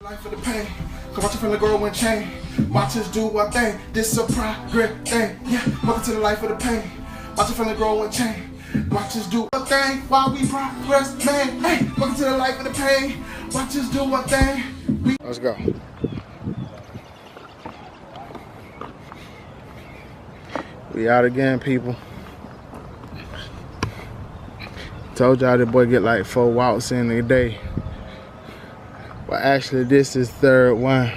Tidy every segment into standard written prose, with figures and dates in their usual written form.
Life of the pain, cause watch it from the girl and chain. Watch us do one thing, this a progress thing. Yeah, welcome to the life of the pain. Watch it from the girl and chain. Watch us do one thing while we progress, man. Hey, welcome to the life of the pain. Watch us do one thing. Let's go. We out again, people. Told y'all that boy get like 4 walks in a day. Well, actually, this is third one.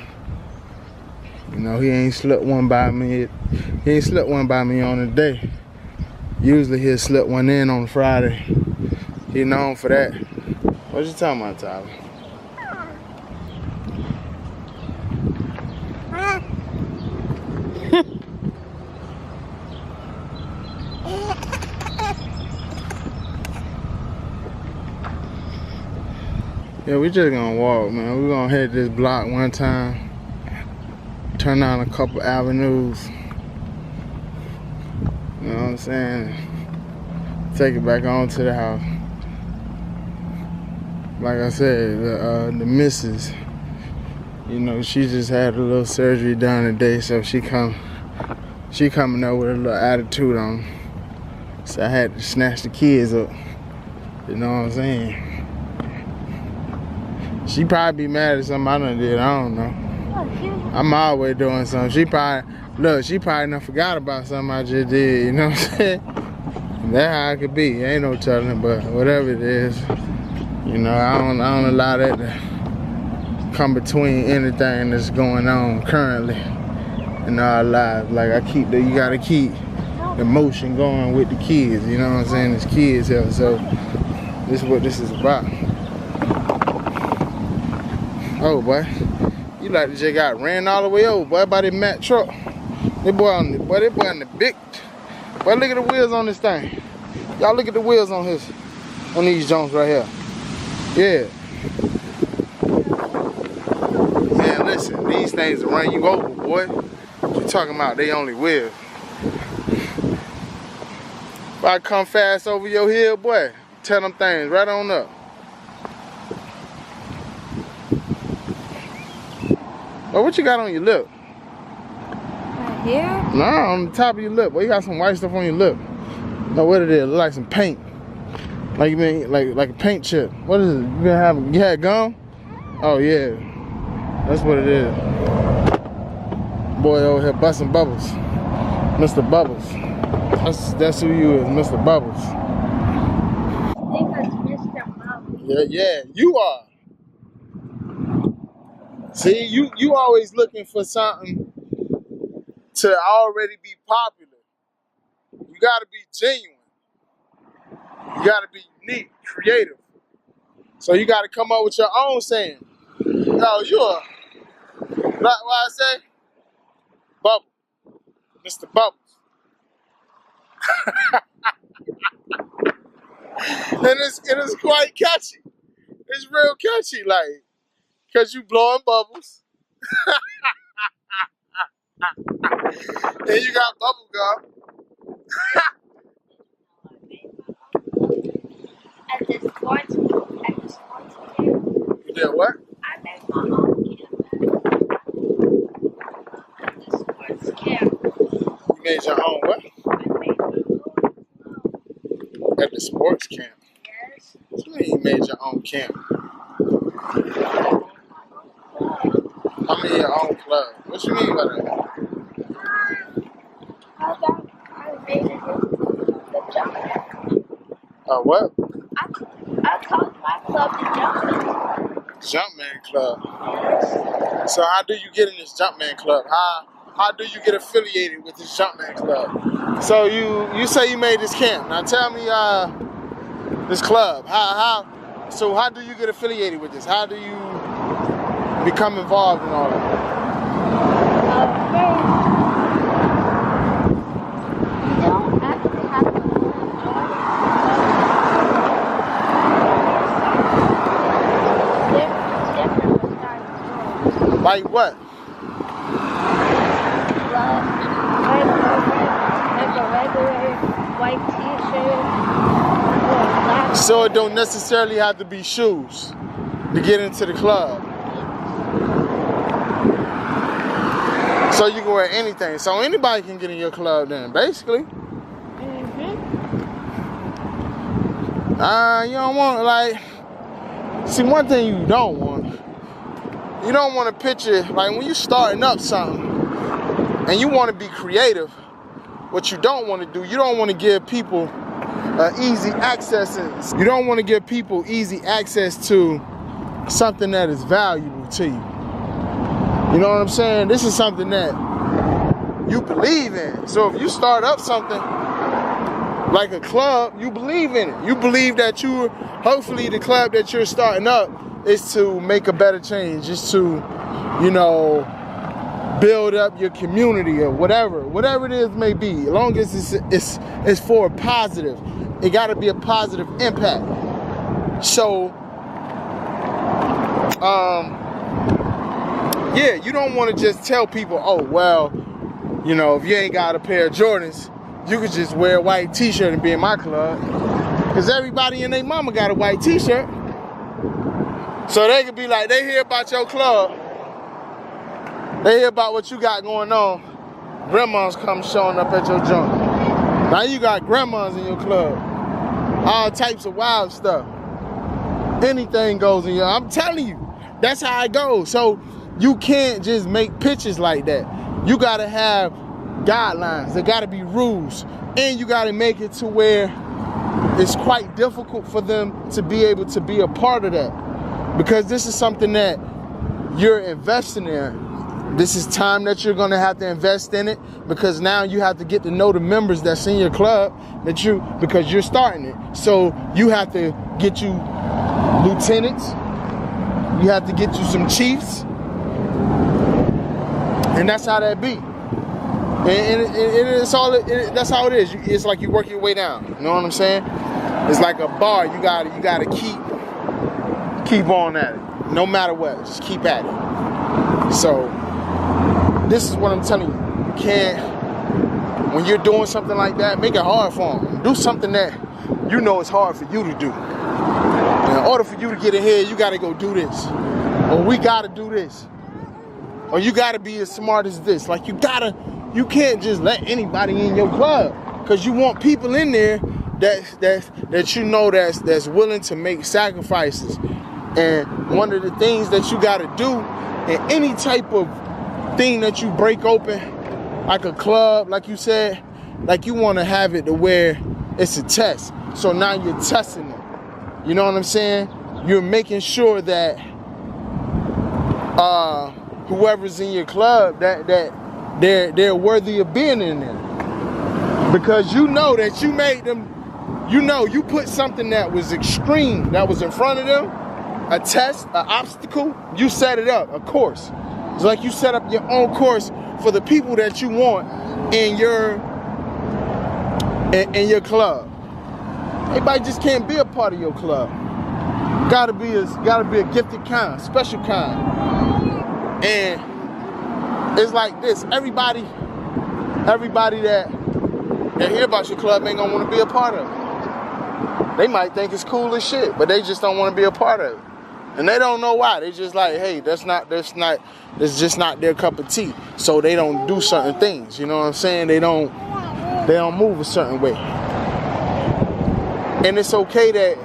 You know, he ain't slipped one by me. He ain't slipped one by me on a day. Usually he'll slip one in on Friday. He known for that. What you talking about, Tyler? Yeah, we just gonna walk, man. We gonna hit this block one time, turn down a couple avenues, you know what I'm saying? Take it back on to the house. Like I said, the missus, you know, she just had a little surgery done today, so she coming up with a little attitude on. So I had to snatch the kids up, you know what I'm saying? She probably be mad at something I done did, I don't know. I'm always doing something. She probably done forgot about something I just did, you know what I'm saying? That's how it could be, ain't no telling, but whatever it is, you know, I don't allow that to come between anything that's going on currently in our lives. Like you gotta keep the motion going with the kids, you know what I'm saying? There's kids here, so this is what this is about. Oh boy, you like to just got ran all the way over, boy, by that Mack truck. That boy on the big. Boy, look at the wheels on this thing. Y'all look at the wheels on these Jones right here. Yeah. Man, listen, these things will run you over, boy. What you talking about? They only wheels. If I come fast over your hill, boy, tell them things right on up. Oh, what you got on your lip? Right here? No, on the top of your lip. Boy, you got some white stuff on your lip. No, what it is? It look like some paint. Like you mean like a paint chip. What is it? You had gum? Oh yeah. That's what it is. Boy over here busting bubbles. Mr. Bubbles. That's who you is, Mr. Bubbles. I think that's Mr. Bowie. Yeah, you are. See, you always looking for something to already be popular. You gotta be genuine. You gotta be unique, creative. So you gotta come up with your own saying. Yo, you are, what I say? Bubble. Mr. Bubbles. And it's quite catchy. It's real catchy, like, cause you blowing bubbles. And you got bubble gum. At the sports camp. You did what? I made my own camp at the sports camp. You made your own what? I made my own. At the sports camp. Yes. What do you mean you made your own camp? I mean your own club. What you mean by that? I made it the Jumpman Club. What? I called my club the Jumpman. Jumpman Club. Yes. So how do you get in this Jumpman Club? How do you get affiliated with this Jumpman Club? So you say you made this camp. Now tell me this club. So how do you get affiliated with this? How do you become involved in all that? You don't actually have to join it. Like what? Like a regular white t-shirt. So it don't necessarily have to be shoes to get into the club. So you can wear anything. So anybody can get in your club then, basically. You don't want, like, see, one thing you don't want to picture, like when you're starting up something and you want to be creative, what you don't want to do, you don't want to give people easy access. You don't want to give people easy access to something that is valuable to you. You know what I'm saying? This is something that you believe in. So if you start up something like a club, you believe in it. You believe that hopefully the club that you're starting up is to make a better change, is to, you know, build up your community or whatever it is may be. As long as it's for a positive, it got to be a positive impact. So, yeah, you don't want to just tell people, oh, well, you know, if you ain't got a pair of Jordans, you could just wear a white t-shirt and be in my club. Because everybody and their mama got a white t-shirt. So they could be like, they hear about your club. They hear about what you got going on. Grandmas come showing up at your joint. Now you got grandmas in your club. All types of wild stuff. Anything goes in your, I'm telling you, that's how it goes. So you can't just make pictures like that. You gotta have guidelines. There gotta be rules. And you gotta make it to where it's quite difficult for them to be able to be a part of that. Because this is something that you're investing in. This is time that you're gonna have to invest in it, because now you have to get to know the members that's in your club because you're starting it. So you have to get you lieutenants, you have to get you some chiefs, and that's how that be. That's how it is. It's like you work your way down. You know what I'm saying? It's like a bar. You gotta keep on at it, no matter what. Just keep at it. So this is what I'm telling you. You can't, when you're doing something like that, make it hard for them. Do something that you know is hard for you to do. And in order for you to get ahead, you gotta go do this, or we gotta do this, or you gotta be as smart as this. Like you can't just let anybody in your club, because you want people in there that you know that's willing to make sacrifices. And one of the things that you gotta do in any type of thing that you break open, like a club, like you said, like you want to have it to where it's a test. So now you're testing it. You know what I'm saying? You're making sure that whoever's in your club, that they're worthy of being in there, because you know that you made them. You know you put something that was extreme, that was in front of them, a test, an obstacle. You set it up, a course. It's like you set up your own course for the people that you want in your club. Everybody just can't be a part of your club. Gotta be a gifted kind, special kind. And it's like this. Everybody that hear about your club ain't gonna want to be a part of it. They might think it's cool as shit, but they just don't want to be a part of it. And they don't know why. They just like, hey, that's just not their cup of tea. So they don't do certain things. You know what I'm saying? They don't move a certain way. And it's okay that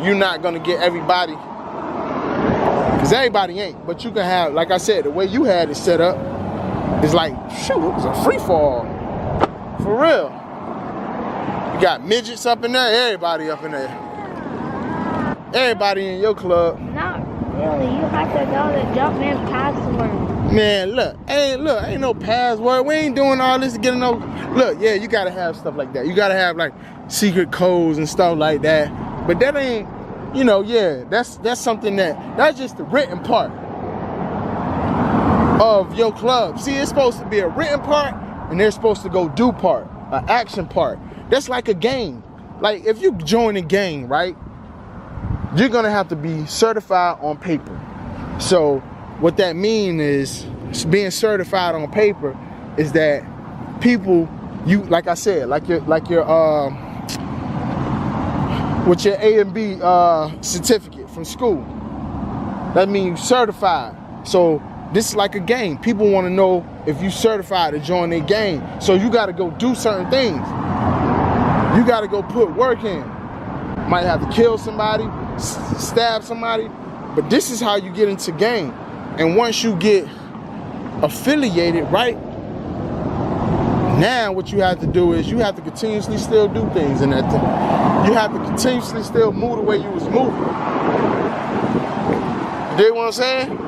you're not gonna get everybody, because everybody ain't. But you can have, like I said, the way you had it set up is like, shoot, it was a free fall. For real. You got midgets up in there, everybody up in there. Everybody in your club. Not really. You have to know the Jumpman password. Man, look, ain't no password. We ain't doing all this to get no. Look, yeah, you gotta have stuff like that. You gotta have like secret codes and stuff like that. But that ain't, you know, yeah, that's something that's just the written part of your club. See, it's supposed to be a written part, and they're supposed to go do part, an action part. That's like a game. Like if you join a gang, right? You're gonna have to be certified on paper. So what that means is, being certified on paper is that people, you, like I said, like your with your A and B certificate from school. That means certified. So this is like a game. People want to know if you certified to join their game. So you got to go do certain things. You got to go put work in. Might have to kill somebody, stab somebody, but this is how you get into game. And once you get affiliated, right? Now what you have to do is you have to continuously still do things in that thing. You have to continuously still move the way you was moving. You dig what I'm saying?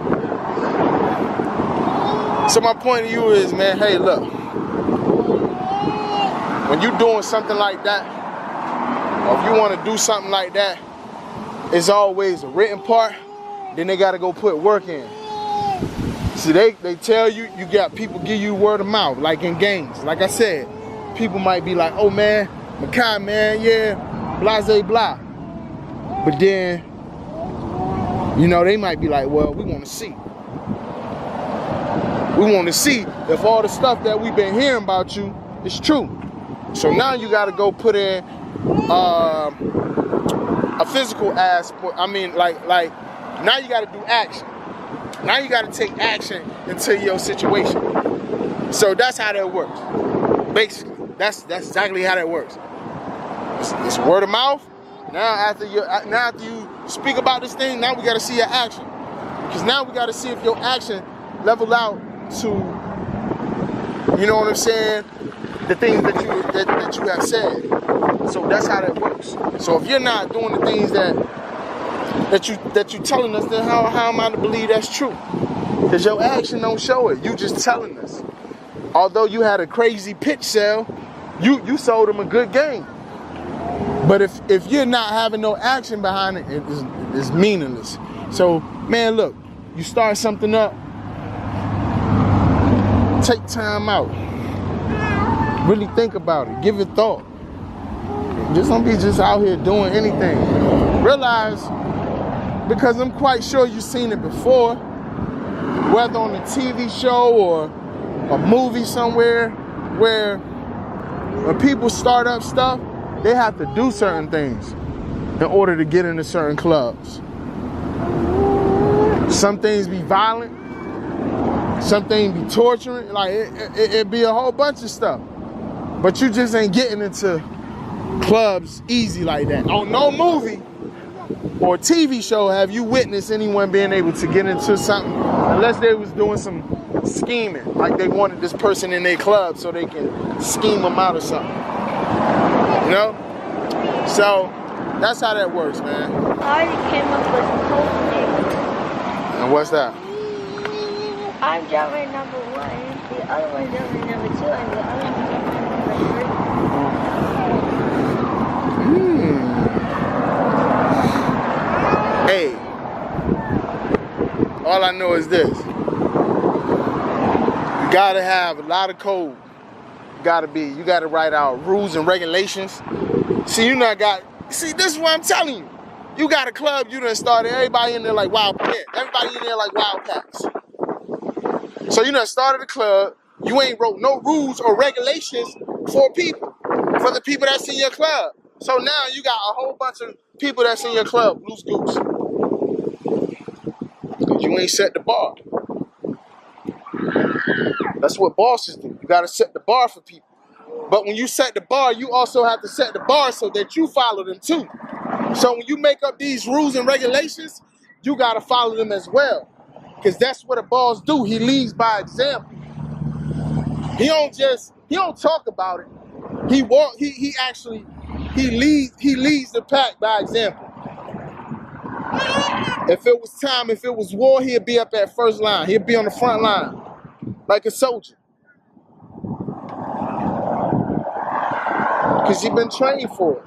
So my point to you is, man, hey, look. When you doing something like that, or if you want to do something like that, it's always a written part, then they got to go put work in. See, they tell you, you got people give you word of mouth, like in games. Like I said, people might be like, oh man, Makai, man, yeah, blase blah. But then, you know, they might be like, well, we want to see. We want to see if all the stuff that we've been hearing about you is true. So now you got to go put in a physical aspect. I mean, like now you got to do action. Now you got to take action into your situation. So that's how that works. Basically, that's exactly how that works. It's word of mouth. Now after you speak about this thing, now we got to see your action. Because now we got to see if your action level out to, you know what I'm saying, the things that you have said. So that's how that works. So if you're not doing the things that you telling us, then how am I to believe that's true? Because your action don't show it. You just telling us. Although you had a crazy pitch sale, you sold them a good game. But if you're not having no action behind it, it's meaningless. So man, look, you start something up, take time out, really think about it, give it thought. Just don't be just out here doing anything. Realize, because I'm quite sure you've seen it before, whether on a TV show or a movie somewhere, where when people start up stuff, they have to do certain things in order to get into certain clubs. Some things be violent, some things be torturing, like it be a whole bunch of stuff. But you just ain't getting into clubs easy like that. On no movie or TV show have you witnessed anyone being able to get into something unless they was doing some scheming, like they wanted this person in their club so they can scheme them out or something. You know? So that's how that works, man. I already came up with a code name. And what's that? I'm jumping number 1, the other one's jumping number 2, and the other one's jumping number 3. Hey, all I know is this. You gotta have a lot of code. You gotta write out rules and regulations. See, this is what I'm telling you. You got a club, you done started, everybody in there like Wildcats. Everybody in there like Wildcats. So you done started a club, you ain't wrote no rules or regulations for the people that's in your club. So now you got a whole bunch of people that's in your club, loose goose. You ain't set the bar. That's what bosses do. You gotta set the bar for people. But when you set the bar, you also have to set the bar so that you follow them too. So when you make up these rules and regulations, you gotta follow them as well. Because that's what a boss do. He leads by example. He don't talk about it. He leads the pack by example. If it was war, he'd be up at first line. He'd be on the front line, like a soldier. Because he's been trained for it.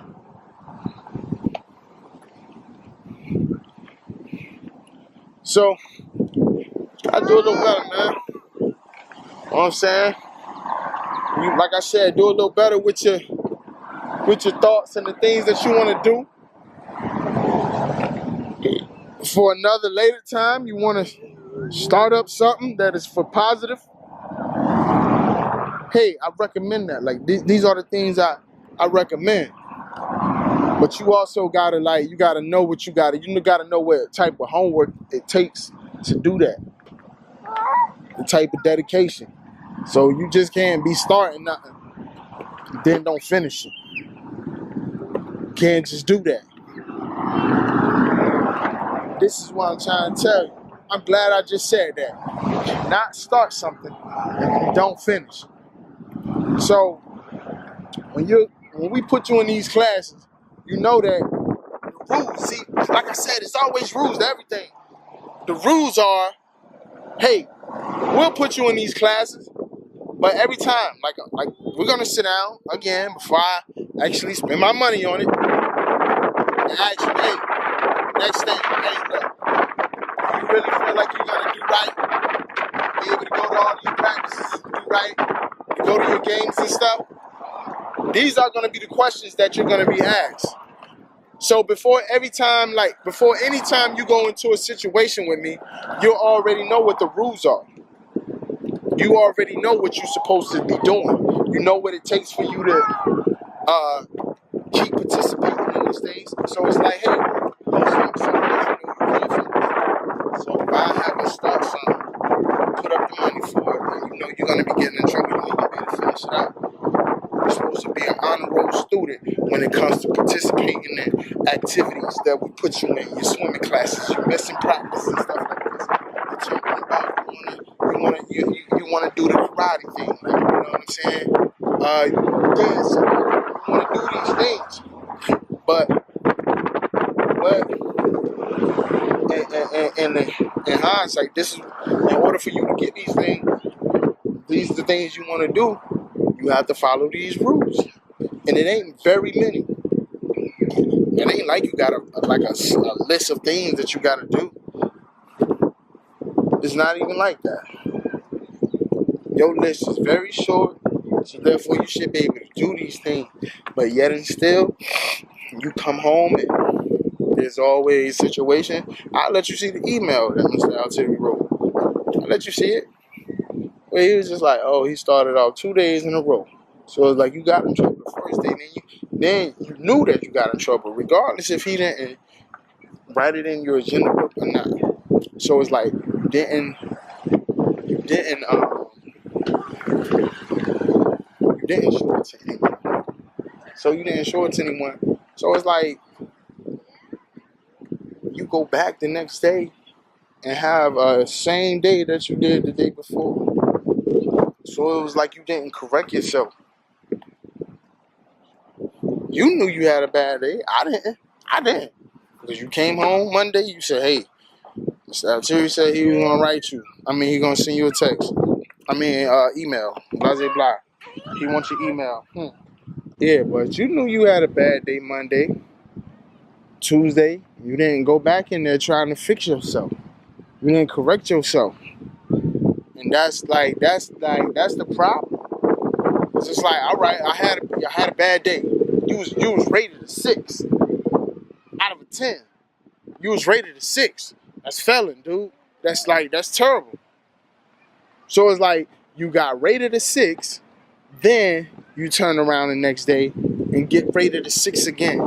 So, I do a little better, man. You know what I'm saying? Like I said, do a little better with your thoughts and the things that you want to do. For another later time, you want to start up something that is for positive. Hey, I recommend that. Like these are the things I recommend. But you also gotta you gotta know what you gotta know what type of homework it takes to do that. the type of dedication. So you just can't be starting nothing, then don't finish it. You can't just do that. This is what I'm trying to tell you. I'm glad I just said that. You cannot start something if you don't finish. So when we put you in these classes, you know that the rules. See, like I said, it's always rules to everything. The rules are, hey, we'll put you in these classes, but every time, like we're gonna sit down again before I actually spend my money on it and ask you, hey, next thing, hey, look, you really feel like you're gonna do right, be able to go to all these practices, do right, go to your games and stuff. These are gonna be the questions that you're gonna be asked. So before any time you go into a situation with me, you already know what the rules are. You already know what you're supposed to be doing. You know what it takes for you to keep participating in these things. So it's like, hey, don't start something that you know you can't finish. So if I have to start something, put up the money for it, then you know you're going to be getting in trouble. You need to be able to finish it out. You're supposed to be an honor roll student when it comes to participating in activities that we put you in, your swimming classes, your missing practice and stuff like this. You're talking about you want to do the karate thing, like, you know what I'm saying? Dance, you want to do these things, but in hindsight, this is in order for you to get these things. These are the things you want to do. You have to follow these rules, and it ain't very many. It ain't like you got a list of things that you got to do. It's not even like that. Your list is very short, so therefore you should be able to do these things. But yet and still, you come home and there's always a situation. I'll let you see the email that Mr. Altieri wrote. I'll let you see it. Where he was just like, oh, he started off 2 days in a row. So it's like you got in trouble the first day, then you knew that you got in trouble, regardless if he didn't write it in your agenda book or not. So it's like you didn't show it to anyone. So you didn't show it to anyone. So it's like you go back the next day and have a same day that you did the day before. So it was like you didn't correct yourself. You knew you had a bad day. I didn't. Because you came home Monday, you said, hey, Mr. Altieri said he was going to write you. He going to send you a text. Email. Blah, blah, blah. He wants your email. Yeah, but you knew you had a bad day Monday. Tuesday, you didn't go back in there trying to fix yourself. You didn't correct yourself. And that's the problem. It's just like, all right, I had a bad day. You was rated a 6 out of a 10. You was rated a 6. That's felon, dude. That's terrible. So it's like you got rated a 6, then you turn around the next day and get rated a 6 again.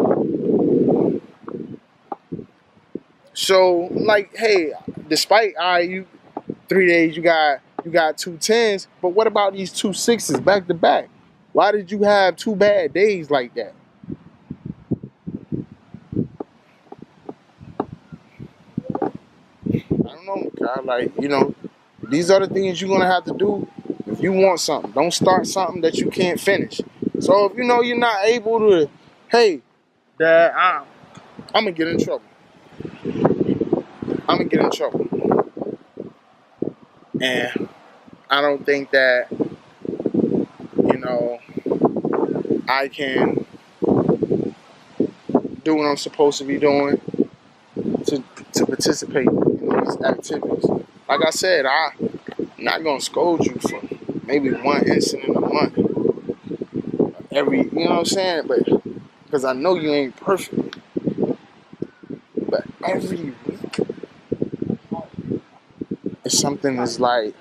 So like, hey, despite you 3 days you got 2 10s, but what about these 2 6s back to back? Why did you have 2 bad days like that? I don't know, God. These are the things you're gonna have to do if you want something. Don't start something that you can't finish. So if you know you're not able to, hey, Dad, I'm gonna get in trouble. And I don't think that, I can do what I'm supposed to be doing to participate in these activities. Like I said, I'm not gonna scold you for maybe one incident a month. You know what I'm saying? But because I know you ain't perfect. But every week is something that's like,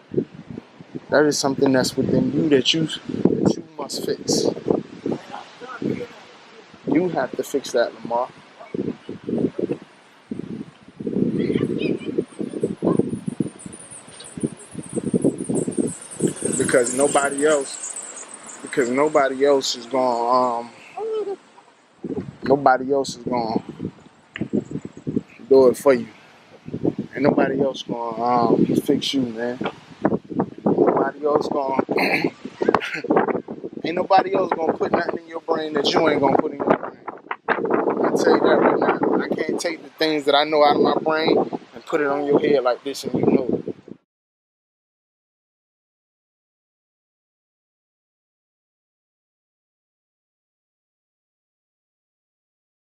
that is something that's within you that you must fix. You have to fix that, Lamar. because nobody else is gonna do it for you. Ain't nobody else gonna fix you, man. Ain't nobody else gonna put nothing in your brain that you ain't gonna put in your brain. I'll tell you that right now. I can't take the things that I know out of my brain and put it on your head like this, and you know it.